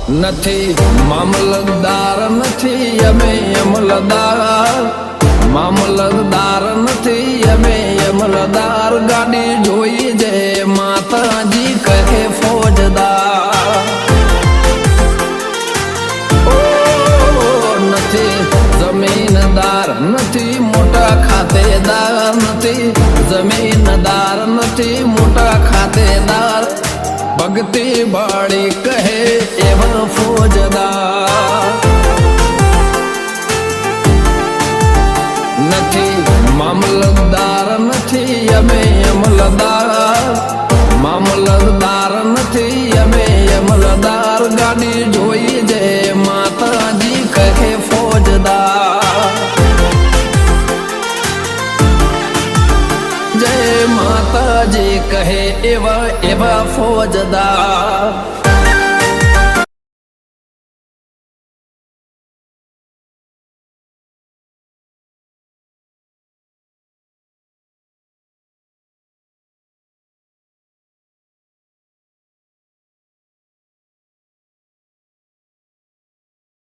નથી મામલતદાર નથી અમે અમલદાર, મામલતદાર નથી અમે અમલદાર, ગાડી જોઈ જે માતાજી કહે ફોજદાર. ઓ નથી જમીનદાર નથી મોટા ખાતેદાર, નથી જમીનદાર નથી મોટા ખાતેદાર, ભક્તિ બાળી કહે એવા ફોજદાર. નથી મામલતદાર નથી અમે અમલદાર, મામલતદાર નથી અમે અમલદાર, ગાડી જોઈ જે માતાજી કહે ફોજદાર. જય માતાજી કહે એવા એવા ફોજદાર.